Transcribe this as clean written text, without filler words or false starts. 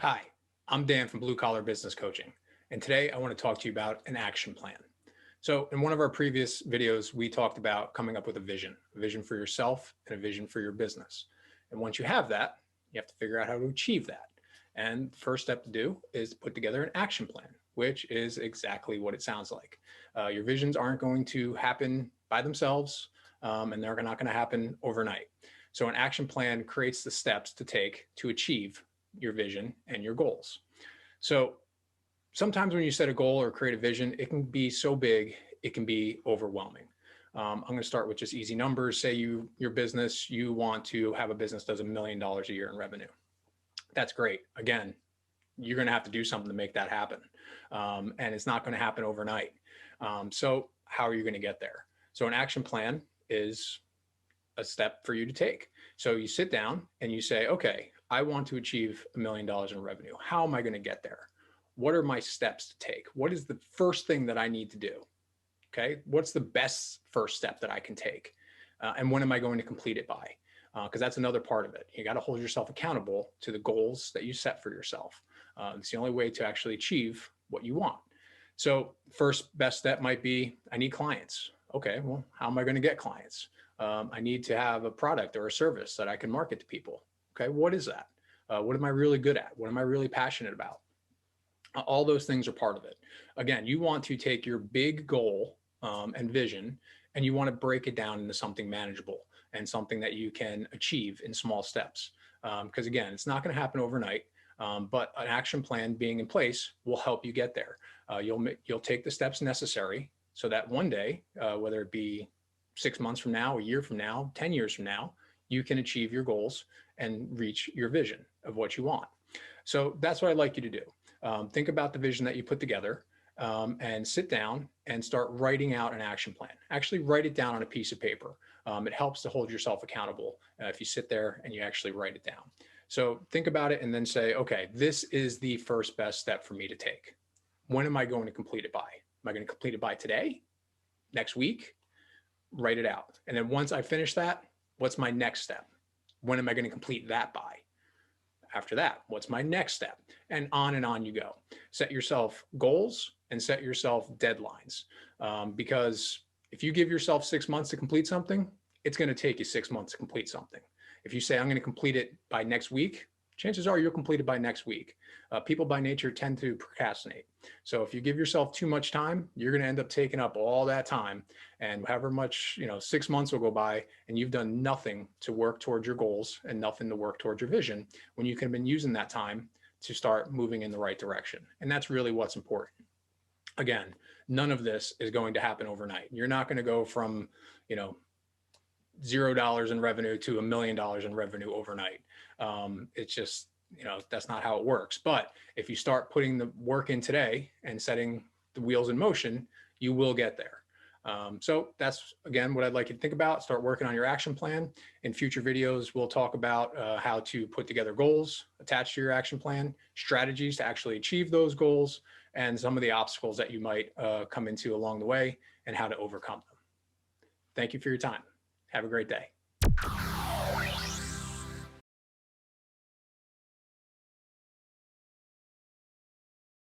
Hi, I'm Dan from Blue Collar Business Coaching, and today I want to talk to you about an action plan. So, in one of our previous videos, we talked about coming up with a vision for yourself and a vision for your business. And once you have that, you have to figure out how to achieve that. And the first step to do is put together an action plan, which is exactly what it sounds like. Your visions aren't going to happen by themselves, and they're not going to happen overnight. So, an action plan creates the steps to take to achieve your vision and your goals. So sometimes when you set a goal or create a vision, it can be so big, it can be overwhelming. I'm going to start with just easy numbers. Say your business, you want to have a business that does $1 million a year in revenue. That's great. Again, you're going to have to do something to make that happen. And it's not going to happen overnight. So how are you going to get there? So an action plan is a step for you to take. So you sit down and you say, okay, I want to achieve $1 million in revenue. How am I going to get there? What are my steps to take? What is the first thing that I need to do? Okay. What's the best first step that I can take? And when am I going to complete it by? Because that's another part of it. You got to hold yourself accountable to the goals that you set for yourself. It's the only way to actually achieve what you want. So first best step might be, I need clients. Okay, well, how am I going to get clients? I need to have a product or a service that I can market to people. Okay, what is that? What am I really good at? What am I really passionate about? All those things are part of it. Again, you want to take your big goal and vision, and you want to break it down into something manageable and something that you can achieve in small steps. Because again, it's not going to happen overnight, but an action plan being in place will help you get there. You'll take the steps necessary so that one day, whether it be 6 months from now, a year from now, 10 years from now, you can achieve your goals and reach your vision of what you want. So that's what I'd like you to do. Think about the vision that you put together and sit down and start writing out an action plan. Actually, write it down on a piece of paper. It helps to hold yourself accountable if you sit there and you actually write it down. So think about it and then say, okay, this is the first best step for me to take. When am I going to complete it by? Am I going to complete it by today? Next week? Write it out. And then once I finish that, what's my next step? When am I going to complete that by? After that, what's my next step? And on you go. Set yourself goals and set yourself deadlines. Because if you give yourself 6 months to complete something, it's going to take you 6 months to complete something. If you say, I'm going to complete it by next week, chances are you'll complete it by next week. People by nature tend to procrastinate. So if you give yourself too much time, you're going to end up taking up all that time. And however much, 6 months will go by and you've done nothing to work towards your goals and nothing to work towards your vision when you could have been using that time to start moving in the right direction. And that's really what's important. Again, none of this is going to happen overnight. You're not going to go from, $0 in revenue to $1 million in revenue overnight. It's just, that's not how it works. But if you start putting the work in today and setting the wheels in motion, you will get there. So that's, again, what I'd like you to think about. Start working on your action plan. In future videos, we'll talk about how to put together goals attached to your action plan, strategies to actually achieve those goals, and some of the obstacles that you might come into along the way and how to overcome them. Thank you for your time. Have a great day.